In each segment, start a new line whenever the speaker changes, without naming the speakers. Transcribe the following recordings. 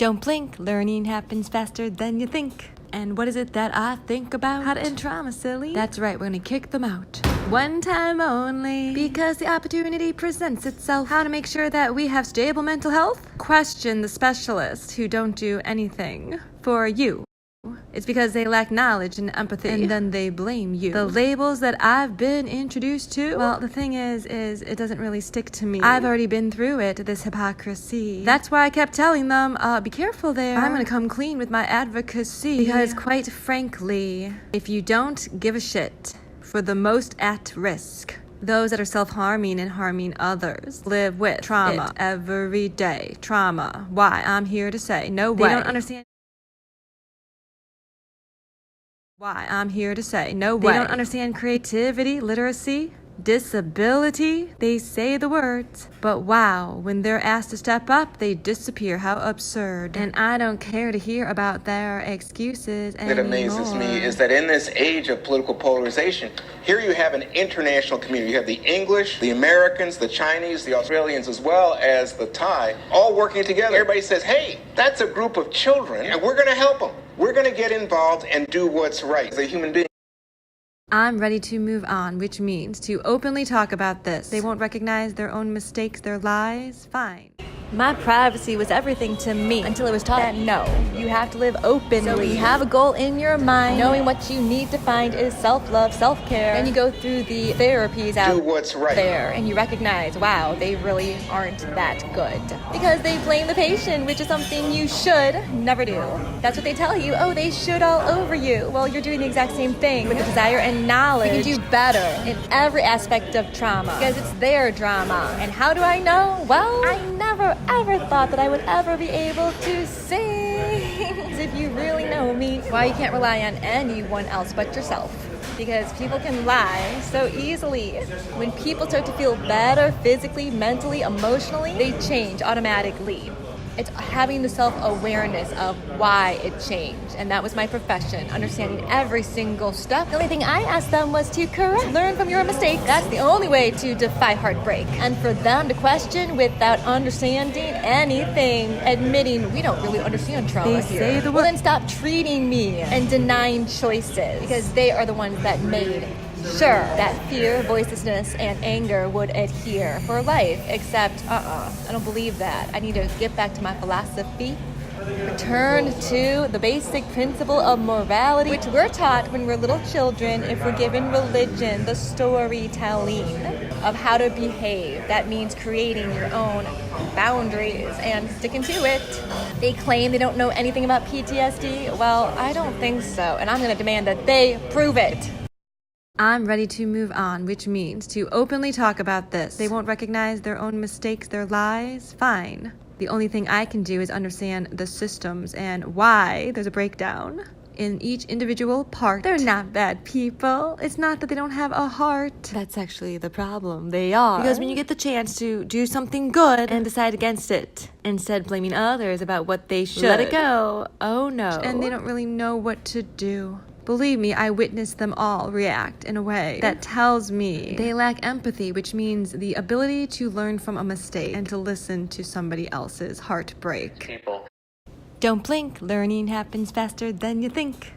Don't blink, learning happens faster than you think. And what is it that I think about? How to end trauma, silly. That's right, we're gonna kick them out. One time only. Because the opportunity presents itself. How to make sure that we have stable mental health? Question the specialists who don't do anything for you. It's because they lack knowledge and empathy, and then they blame you. The labels that I've been introduced to, well, the thing is it doesn't really stick to me. I've already been through it, this hypocrisy. That's why I kept telling them, be careful there. I'm gonna come clean with my advocacy. Because quite frankly, if you don't give a shit for the most at risk, those that are self-harming and harming others, live with trauma every day. Trauma. Why? I'm here to say, no way. They don't understand. Why? I'm here to say, no way. They don't understand creativity, literacy, disability. They say the words, but wow, when they're asked to step up, they disappear. How absurd. And I don't care to hear about their excuses anymore.
That amazes me is that in this age of political polarization, here you have an international community. You have the English, the Americans, the Chinese, the Australians, as well as the Thai, all working together. Everybody says, hey, that's a group of children, and we're going to help them. We're going to get involved and do what's right as a human being.
I'm ready to move on, which means to openly talk about this. They won't recognize their own mistakes, their lies. Fine. My privacy was everything to me until it was taught that no, you have to live openly. So you have a goal in your mind, knowing what you need to find is self-love, self-care. Then you go through the therapies out
Do what's right
there and you recognize, wow, they really aren't that good. Because they blame the patient, which is something you should never do. That's what they tell you. Oh, they should all over you. Well, you're doing the exact same thing with the desire and knowledge. You can do better in every aspect of trauma because it's their drama. And how do I know? Well, I never ever thought that I would ever be able to sing. If you really know me, why you can't rely on anyone else but yourself. Because people can lie so easily. When people start to feel better physically, mentally, emotionally, they change automatically. It's having the self-awareness of why it changed. And that was my profession, understanding every single step. The only thing I asked them was to learn from your mistakes. That's the only way to defy heartbreak. And for them to question without understanding anything, admitting we don't really understand trauma They here. say the Well, word. then stop treating me and denying choices because they are the ones that made sure that fear, voicelessness, and anger would adhere for life. Except, I don't believe that. I need to get back to my philosophy. Return to the basic principle of morality, which we're taught when we're little children if we're given religion, the storytelling of how to behave. That means creating your own boundaries and sticking to it. They claim they don't know anything about PTSD. Well, I don't think so, and I'm going to demand that they prove it. I'm ready to move on, which means to openly talk about this. They won't recognize their own mistakes, their lies. Fine. The only thing I can do is understand the systems and why there's a breakdown in each individual part. They're not bad people. It's not that they don't have a heart. That's actually the problem. They are. Because when you get the chance to do something good and decide against it, instead blaming others about what they should, let it go. Oh no. And they don't really know what to do. Believe me, I witnessed them all react in a way that tells me they lack empathy, which means the ability to learn from a mistake and to listen to somebody else's heartbreak.
People.
Don't blink, learning happens faster than you think.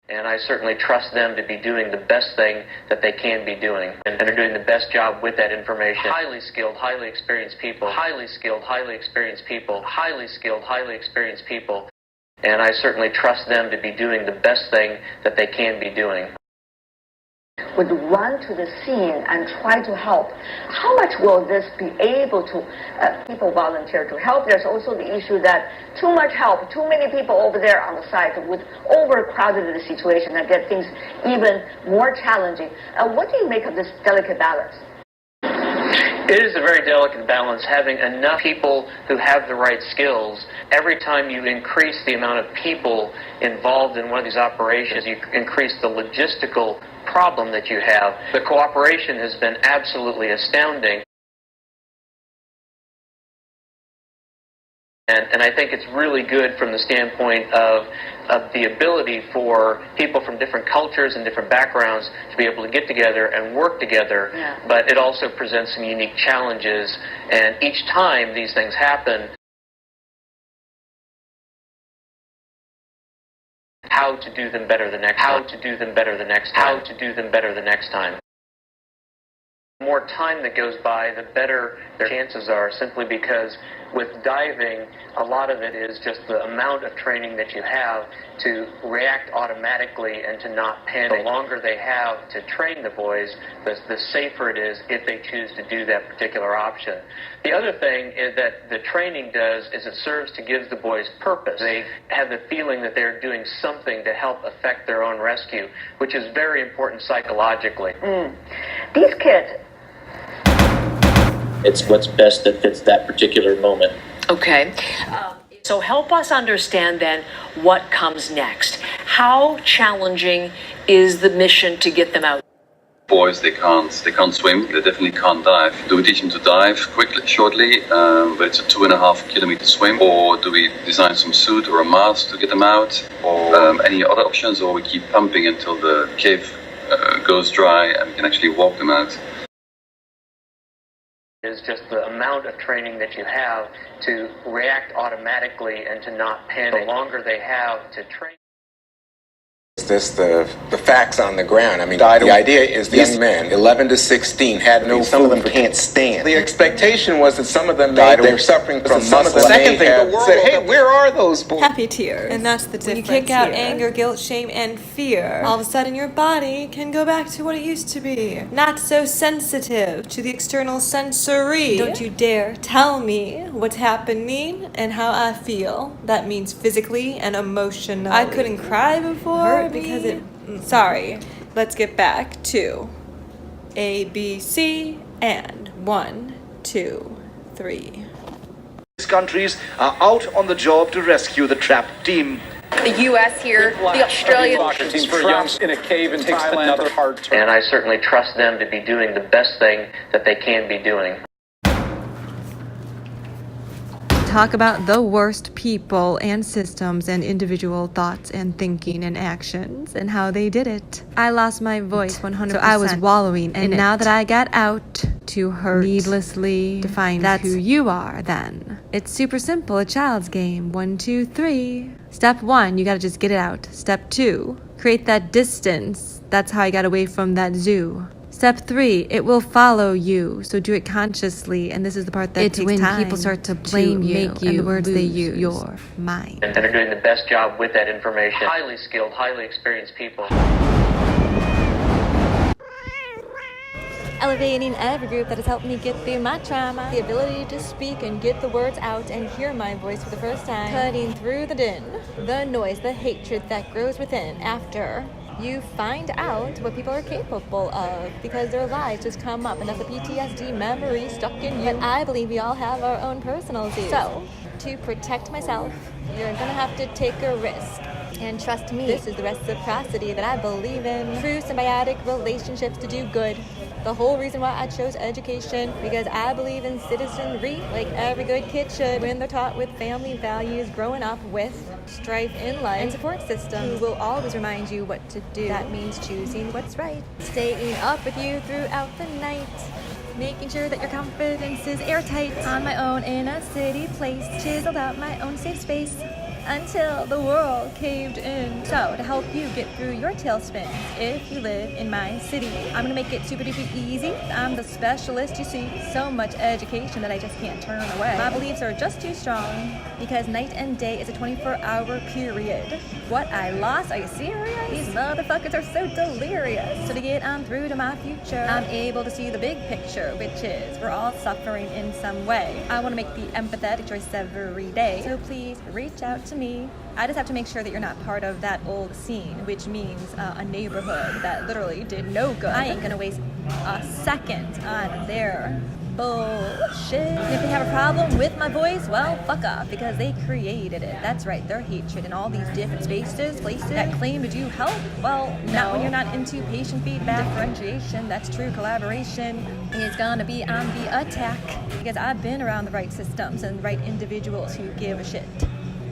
And I certainly trust them to be doing the best thing that they can be doing. And are doing the best job with that information. Highly skilled, highly experienced people. Highly skilled, highly experienced people. Highly skilled, highly experienced people. And I certainly trust them to be doing the best thing that they can be doing.
Would run to the scene and try to help. How much will this be able to people volunteer to help? There's also the issue that too much help, too many people over there on the site would overcrowded the situation and get things even more challenging. What do you make of this delicate balance?
It is a very delicate balance, having enough people who have the right skills. Every time you increase the amount of people involved in one of these operations, you increase the logistical problem that you have. The cooperation has been absolutely astounding. And I think it's really good from the standpoint of the ability for people from different cultures and different backgrounds to be able to get together and work together.
Yeah.
But it also presents some unique challenges. And each time these things happen, how to do them better the next time. How to do them better the next time. How to do them better the next time. The more time that goes by, the better their chances are, simply because with diving, a lot of it is just the amount of training that you have to react automatically and to not panic. The longer they have to train the boys, the safer it is if they choose to do that particular option. The other thing is that the training does is it serves to give the boys purpose. They have the feeling that they're doing something to help affect their own rescue, which is very important psychologically.
These kids,
It's what's best that fits that particular moment.
Okay. So help us understand then what comes next. How challenging is the mission to get them out?
Boys, they can't swim. They definitely can't dive. Do we teach them to dive quickly, shortly, but it's a 2.5 kilometer swim? Or do we design some suit or a mask to get them out? Or any other options? Or we keep pumping until the cave goes dry and we can actually walk them out?
Is just the amount of training that you have to react automatically and to not panic. The longer they have to train.
Is this the facts on the ground? I mean, the idea is these men, 11 to 16, had no food. Some of them can't stand. The expectation was that some of them died. They're suffering from muscle. The second thing, the world said, hey, where are those boys?
Happy tears. And that's the difference. When you kick out anger, guilt, shame, and fear, all of a sudden your body can go back to what it used to be. Not so sensitive to the external sensory. Don't you dare tell me what's happening and how I feel. That means physically and emotionally. I couldn't cry before because it... Sorry. Let's get back to A, B, C, and 1, 2, 3.
These countries are out on the job to rescue the trapped team.
The U.S. here, the Australian
team trapped in a cave in Thailand. Another hard turn.
And I certainly trust them to be doing the best thing that they can be doing.
Talk about the worst people and systems and individual thoughts and thinking and actions and how they did it. I lost my voice 100%. So I was wallowing in it. And now that I got out to hurt needlessly, define that's who you are then. It's super simple, a child's game. 1, 2, 3. Step 1, you gotta just get it out. Step 2, create that distance. That's how I got away from that zoo. Step 3, it will follow you, so do it consciously, and this is the part that takes time. It's when people start to blame you, make you and the words they use your mind.
And they're doing the best job with that information. Highly skilled, highly experienced people.
Elevating every group that has helped me get through my trauma. The ability to speak and get the words out and hear my voice for the first time. Cutting through the din, the noise, the hatred that grows within after you find out what people are capable of, because their lives just come up and that's a PTSD memory stuck in you. But I believe we all have our own personalities. So, to protect myself, you're gonna have to take a risk. And trust me, this is the reciprocity that I believe in. True symbiotic relationships to do good. The whole reason why I chose education, because I believe in citizenry, like every good kid should, when they're taught with family values, growing up with strife in life, and support systems who will always remind you what to do. That means choosing what's right, staying up with you throughout the night, making sure that your confidence is airtight. On my own in a city place, chiseled out my own safe space until the world caved in. So, to help you get through your tailspins, if you live in my city, I'm gonna make it super duper easy. I'm the specialist, you see. So much education that I just can't turn away. My beliefs are just too strong, because night and day is a 24-hour period. What I lost? Are you serious? These motherfuckers are so delirious. So to get on through to my future, I'm able to see the big picture, which is we're all suffering in some way. I wanna make the empathetic choice every day. So please reach out to me. I just have to make sure that you're not part of that old scene, which means a neighborhood that literally did no good. I ain't gonna waste a second on their bullshit. And if they have a problem with my voice, well, fuck off, because they created it. That's right, their hatred in all these different spaces, places that claim to do help. Well, not when you're not into patient feedback, differentiation. That's true collaboration. Is gonna be on the attack, because I've been around the right systems and the right individuals who give a shit.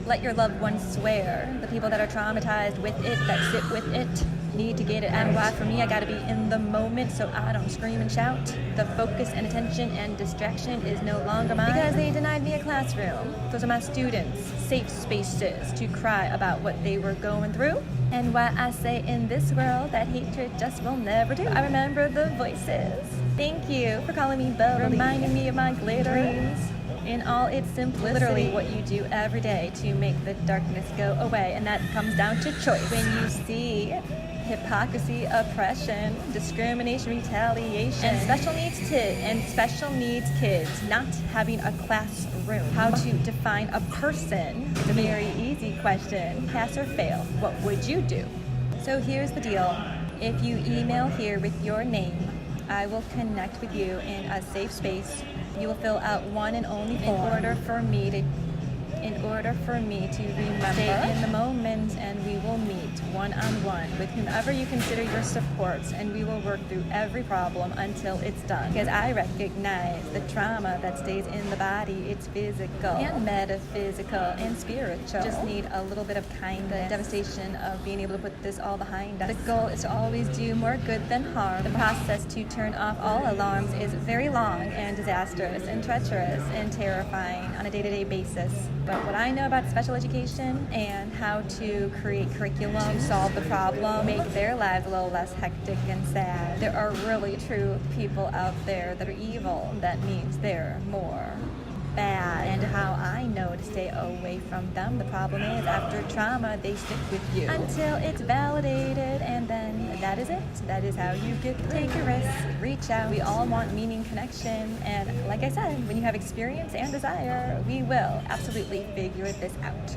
Let your loved ones swear. The people that are traumatized with it, that sit with it, need to get it out. Why for me, I gotta be in the moment so I don't scream and shout. The focus and attention and distraction is no longer mine, because they denied me a classroom. Those are my students' safe spaces to cry about what they were going through. And why I say in this world that hatred just will never do. I remember the voices. Thank you for calling me bubbly, reminding me of my glitter in all its simplicity. Literally what you do every day to make the darkness go away, and that comes down to choice. When you see hypocrisy, oppression, discrimination, retaliation, and special needs kids not having a classroom, how to define a person, it's a very easy question, pass or fail, what would you do? So here's the deal. If you email here with your name, I will connect with you in a safe space. You will fill out one and only form in order for me to remember, stay in the moment, and we will meet one-on-one with whomever you consider your supports, and we will work through every problem until it's done. Because I recognize the trauma that stays in the body. It's physical and metaphysical and spiritual. Just need a little bit of kindness. The devastation of being able to put this all behind us. The goal is to always do more good than harm. The process to turn off all alarms is very long and disastrous and treacherous and terrifying on a day-to-day basis. But what I know about special education and how to create curriculum to solve the problem, make their lives a little less hectic and sad. There are really true people out there that are evil. That means they're more bad. And how I know to stay away from them. The problem is, after trauma, they stick with you until it's validated, and then that is it. That is how you get through. Take a risk, reach out. We all want meaning, connection, and like I said, when you have experience and desire, we will absolutely figure this out.